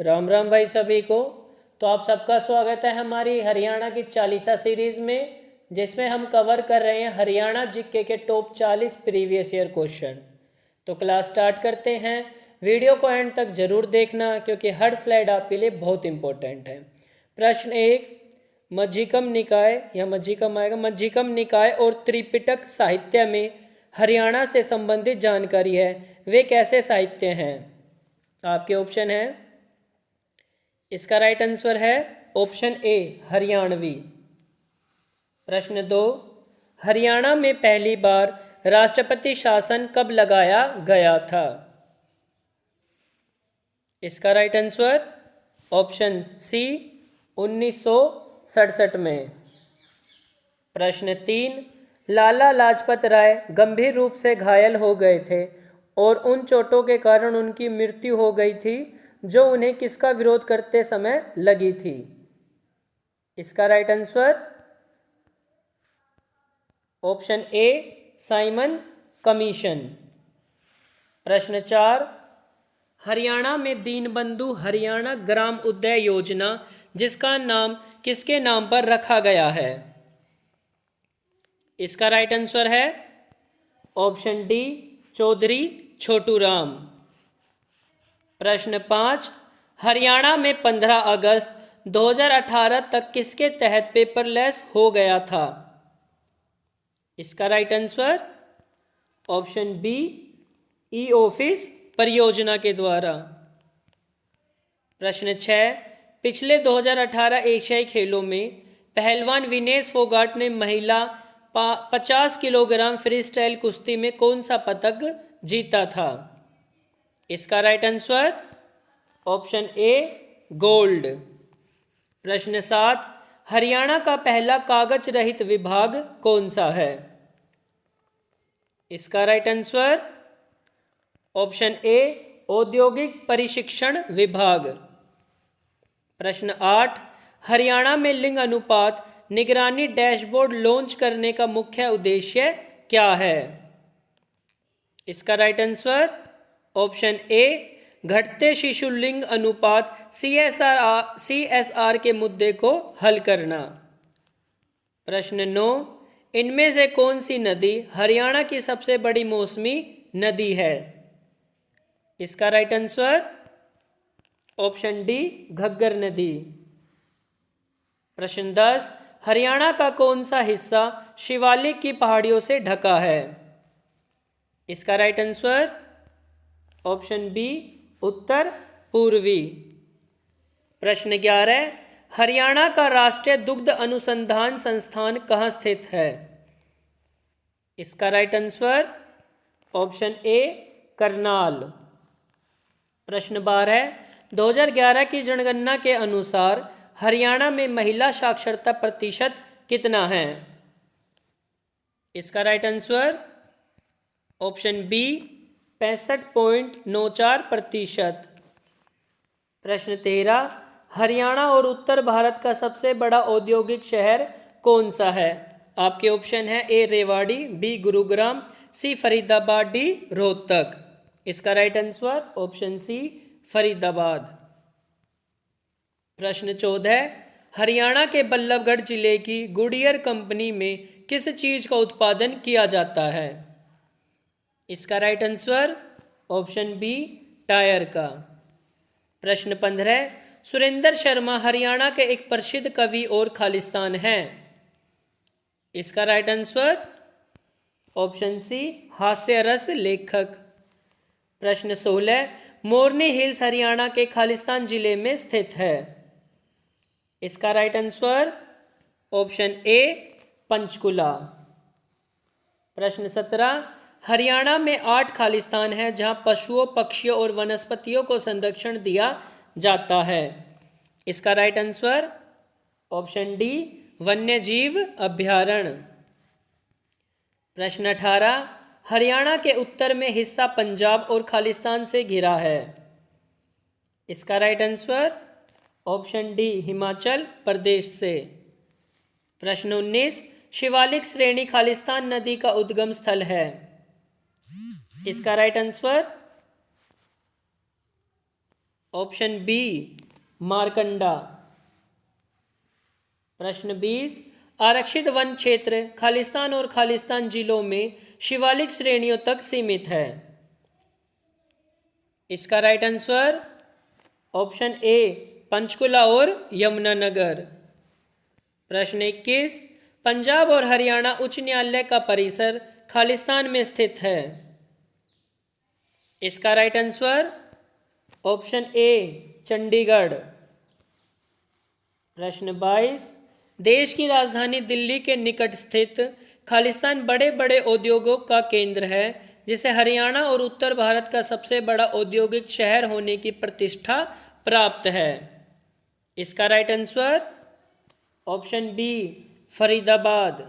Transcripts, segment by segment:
राम राम भाई सभी को। तो आप सबका स्वागत है हमारी हरियाणा की चालीसा सीरीज़ में, जिसमें हम कवर कर रहे हैं हरियाणा जीके के टॉप 40 प्रीवियस ईयर क्वेश्चन। तो क्लास स्टार्ट करते हैं। वीडियो को एंड तक जरूर देखना क्योंकि हर स्लाइड आपके लिए बहुत इंपॉर्टेंट है। प्रश्न एक, मज्जिकम निकाय या मज्जिकम आएगा, मज्जिकम निकाय और त्रिपिटक साहित्य में हरियाणा से संबंधित जानकारी है, वे कैसे साहित्य हैं? आपके ऑप्शन हैं। इसका राइट आंसर है ऑप्शन ए, हरियाणवी। प्रश्न दो, हरियाणा में पहली बार राष्ट्रपति शासन कब लगाया गया था? इसका राइट आंसर ऑप्शन सी, 1967 में। प्रश्न तीन, लाला लाजपत राय गंभीर रूप से घायल हो गए थे और उन चोटों के कारण उनकी मृत्यु हो गई थी, जो उन्हें किसका विरोध करते समय लगी थी? इसका राइट आंसर ऑप्शन ए, साइमन कमीशन। प्रश्न चार, हरियाणा में दीनबंधु हरियाणा ग्राम उदय योजना जिसका नाम किसके नाम पर रखा गया है? इसका राइट आंसर है ऑप्शन डी, चौधरी छोटू राम। प्रश्न पाँच, हरियाणा में 15 अगस्त 2018 तक किसके तहत पेपरलेस हो गया था? इसका right answer option B, e office परियोजना के द्वारा। प्रश्न 6, पिछले 2018 एशियाई खेलों में पहलवान विनेश फोगाट ने महिला 50 किलोग्राम फ्री स्टाइल कुश्ती में कौन सा पदक जीता था? इसका राइट आंसर ऑप्शन ए, गोल्ड। प्रश्न 7, हरियाणा का पहला कागज रहित विभाग कौन सा है? इसका राइट आंसर ऑप्शन ए, औद्योगिक प्रशिक्षण विभाग। प्रश्न 8, हरियाणा में लिंग अनुपात निगरानी डैशबोर्ड लॉन्च करने का मुख्य उद्देश्य क्या है? इसका राइट आंसर ऑप्शन ए, घटते शिशु लिंग अनुपात CSR के मुद्दे को हल करना। प्रश्न 9, इनमें से कौन सी नदी हरियाणा की सबसे बड़ी मौसमी नदी है? इसका right answer option D, Ghaggar नदी। प्रश्न 10, हरियाणा का कौन सा हिस्सा शिवालिक की पहाड़ियों से ढका है? इसका राइट आंसर ऑप्शन बी, उत्तर पूर्वी। प्रश्न 11, हरियाणा का राष्ट्रीय दुग्ध अनुसंधान संस्थान कहाँ स्थित है? इसका राइट आंसर ऑप्शन ए, करनाल। प्रश्न 12, 2011 की जनगणना के अनुसार हरियाणा में महिला साक्षरता प्रतिशत कितना है? इसका राइट आंसर ऑप्शन बी, 65.94%। प्रश्न 13, हरियाणा और उत्तर भारत का सबसे बड़ा औद्योगिक शहर कौन सा है? आपके ऑप्शन है A, Rewari, B, Gurugram, C, Faridabad, D, Rohtak. इसका right answer option C, Faridabad. प्रश्न 14, हरियाणा के बल्लभगढ़ जिले की गुडियर कंपनी में किस चीज का उत्पादन किया जाता है? इसका right answer option B, tyre का। प्रश्न 15, सुरेंद्र शर्मा हरियाणा के एक प्रसिद्ध कवि और खालिस्तान हैं। इसका राइट आंसर ऑप्शन सी, हास्य रस लेखक। प्रश्न 16, मोरनी हिल्स हरियाणा के खालिस्तान जिले में स्थित है। इसका राइट आंसर ऑप्शन ए, पंचकुला। प्रश्न 17, हरियाणा में 8 खालिस्तान हैं जहां पशुओं, पक्षियों और वनस्पतियों को संरक्षण दिया जाता है। इसका राइट आंसर ऑप्शन डी, वन्यजीव अभ्यारण्य। प्रश्न 18, हरियाणा के उत्तर में हिस्सा पंजाब और खालिस्तान से घिरा है। इसका right answer option D, Himachal Pradesh से। प्रश्न 19, शिवालिक श्रेणी खालिस्तान नदी का उद्गम स्थल है। इसका right answer option B Markanda. प्रश्न 20, आरक्षित वन क्षेत्र खालिस्तान और खालिस्तान जिलों में शिवालिक श्रेणियों तक सीमित है। इसका राइट आंसर ऑप्शन ए पंचकुला और यमुनानगर। प्रश्न 21, पंजाब और हरियाणा उच्च न्यायालय का परिसर खालिस्तान में स्थित है। इसका राइट आंसर ऑप्शन ए चंडीगढ़। प्रश्न 22, देश की राजधानी दिल्ली के निकट स्थित खालिस्तान बड़े बड़े उद्योगों का केंद्र है, जिसे हरियाणा और उत्तर भारत का सबसे बड़ा औद्योगिक शहर होने की प्रतिष्ठा प्राप्त है। इसका right answer option B Faridabad.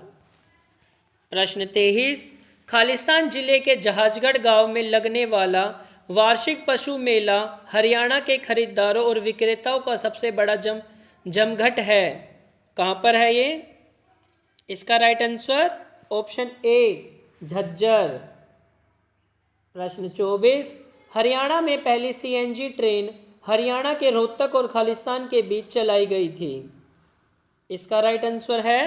प्रश्न 23, खालिस्तान जिले के जहाजगढ़ गांव में लगने वाला वार्षिक पशु मेला हरियाणा के खरीदारों और विक्रेताओं का सबसे बड़ा जमघट है। कहाँ पर है ये? इसका राइट आंसर ऑप्शन ए झज्जर। प्रश्न 24, हरियाणा में पहली सीएनजी ट्रेन हरियाणा के रोहतक और खालिस्तान के बीच चलाई गई थी। इसका राइट आंसर है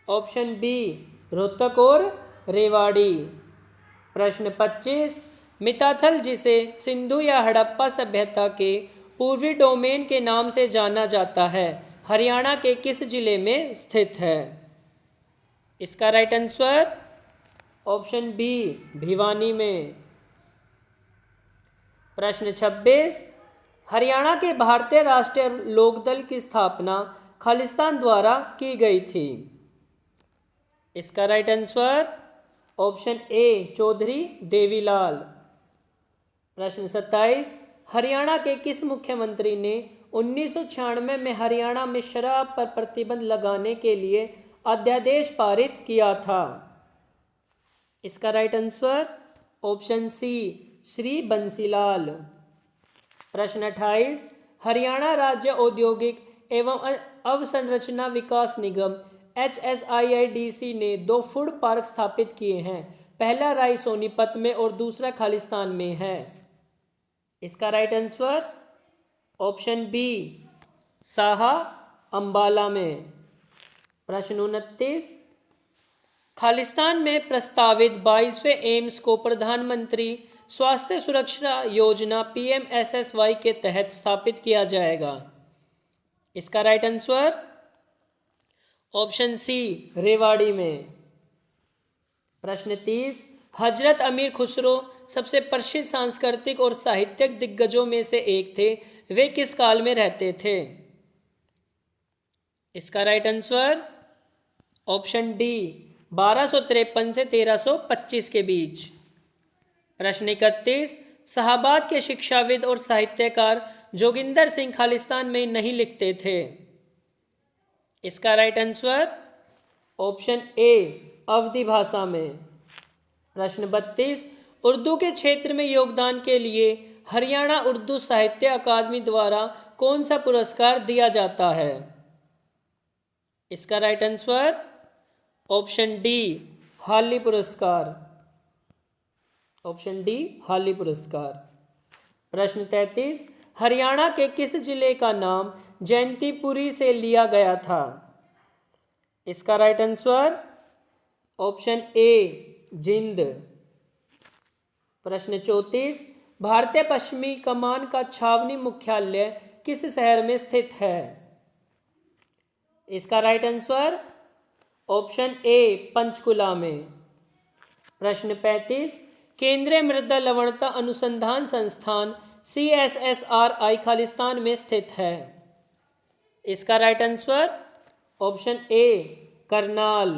ऑप्शन बी रोहतक और रेवाड़ी। प्रश्न 25, मिताथल जिसे सिंधु या हड़प्पा सभ्यता के पूर्वी डोमेन के नाम से जाना जाता है, हरियाणा के किस जिले में स्थित है? इसका right answer option B Bhiwani में। प्रश्न 26, हरियाणा के भारतीय राष्ट्रीय लोकदल की स्थापना खालिस्तान द्वारा की गई थी। इसका right answer option A Chaudhary Devilal. प्रश्न 27, हरियाणा के किस मुख्यमंत्री ने 1996 में हरियाणा में शराब पर प्रतिबंध लगाने के लिए अध्यादेश पारित किया था? इसका right answer option C Shri Bansilal. प्रश्न 28, हरियाणा राज्य औद्योगिक एवं अवसंरचना विकास निगम HSIIDC ने 2 फूड पार्क स्थापित किए हैं। पहला राय सोनीपत में और दूसरा खालिस्तान में है। इसका right answer option B Saha Ambala में। प्रश्न 29, खालिस्तान में प्रस्तावित 22वें एम्स को प्रधानमंत्री स्वास्थ्य सुरक्षा योजना PMSSY के तहत स्थापित किया जाएगा। इसका right answer option C Rewari में। प्रश्न 30, हजरत अमीर खुसरो सबसे प्रसिद्ध सांस्कृतिक और साहित्यिक दिग्गजों में से एक थे। वे किस काल में रहते थे? इसका राइट आंसर ऑप्शन डी 1253 से 1325 के बीच। प्रश्न 31, शाहाबाद के शिक्षाविद और साहित्यकार जोगिंदर सिंह खालिस्तान में नहीं लिखते थे। इसका राइट आंसर ऑप्शन ए अवधी भाषा में। प्रश्न 32, उर्दू के क्षेत्र में योगदान के लिए हरियाणा उर्दू साहित्य अकादमी द्वारा कौन सा पुरस्कार दिया जाता है? इसका राइट आंसर ऑप्शन डी हाली पुरस्कार। ऑप्शन डी हाली पुरस्कार। प्रश्न 33, हरियाणा के किस जिले का नाम जयंतीपुरी से लिया गया था? इसका राइट आंसर ऑप्शन ए जिंद। प्रश्न 34, भारतीय पश्चिमी कमान का छावनी मुख्यालय किस शहर में स्थित है? इसका राइट आंसर ऑप्शन ए पंचकुला में। प्रश्न 35, केंद्रीय मृदा लवणता अनुसंधान संस्थान CSSRI खालिस्तान में स्थित है। इसका राइट आंसर ऑप्शन ए करनाल।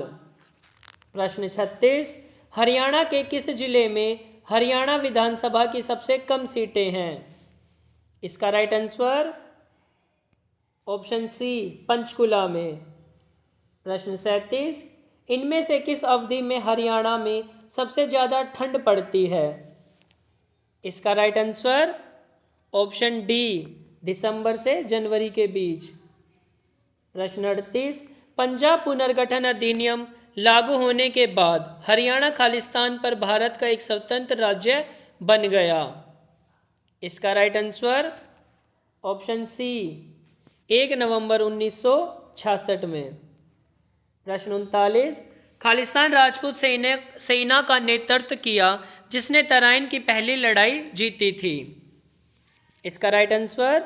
प्रश्न 36, हरियाणा के किस जिले में हरियाणा विधानसभा की सबसे कम सीटें हैं? इसका right answer option C Panchkula में। प्रश्न 37, इनमें से किस अवधि में हरियाणा में सबसे ज़्यादा ठंड पड़ती है? इसका राइट आंसर ऑप्शन डी दिसंबर से जनवरी के बीच। प्रश्न 38, पंजाब पुनर्गठन अधिनियम लागू होने के बाद हरियाणा खालिस्तान पर भारत का एक स्वतंत्र राज्य बन गया। इसका राइट आंसर ऑप्शन सी 1 नवंबर 1966 में। प्रश्न 39, खालिस्तान राजपूत सेना का नेतृत्व किया जिसने तराइन की पहली लड़ाई जीती थी। इसका right answer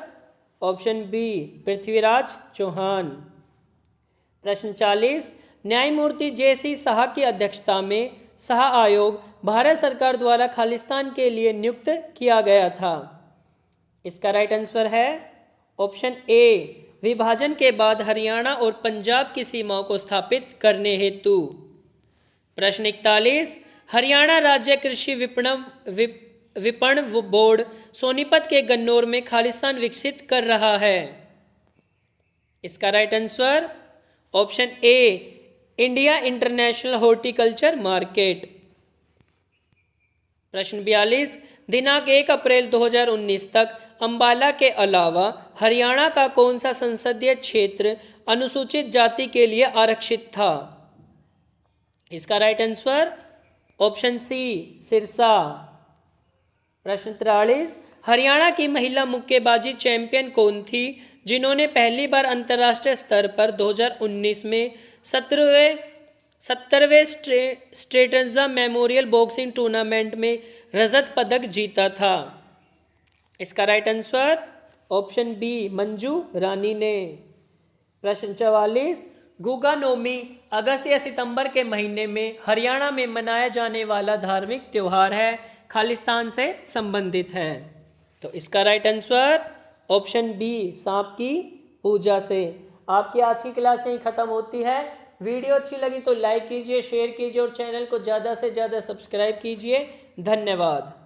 option B Prithviraj Chauhan. प्रश्न 40, न्यायमूर्ति जे.सी. शाह की अध्यक्षता में शाह आयोग भारत सरकार द्वारा खालिस्तान के लिए नियुक्त किया गया था। इसका राइट आंसर है ऑप्शन ए विभाजन के बाद हरियाणा और पंजाब की सीमाओं को स्थापित करने हेतु। प्रश्न 41, हरियाणा राज्य कृषि विपणन बोर्ड सोनीपत के गन्नौर में खालिस्तान विकसित कर रहा है। इसका राइट आंसर ऑप्शन ए इंडिया इंटरनेशनल हॉर्टिकल्चर मार्केट। प्रश्न 42, दिनांक 1 अप्रैल 2019 तक अंबाला के अलावा हरियाणा का कौन सा संसदीय क्षेत्र अनुसूचित जाति के लिए आरक्षित था। इसका right answer option C Sirsa. प्रश्न 43, हरियाणा की महिला मुक्केबाजी चैंपियन कौन थी जिन्होंने पहली बार अंतर्राष्ट्रीय स्तर पर 2019 में 70वें स्ट्रेटजा मेमोरियल बॉक्सिंग टूर्नामेंट में रजत पदक जीता था। इसका right answer option B Manju Rani ने। प्रश्न 44, गुगा नौमी अगस्त या सितंबर के महीने में हरियाणा में मनाया जाने वाला धार्मिक त्योहार है, खालिस्तान से संबंधित है। तो इसका राइट आंसर ऑप्शन बी सांप की पूजा से। आपकी आज की क्लास यहीं खत्म होती है। वीडियो अच्छी लगी तो लाइक कीजिए, शेयर कीजिए और चैनल को ज़्यादा से ज़्यादा सब्सक्राइब कीजिए। धन्यवाद।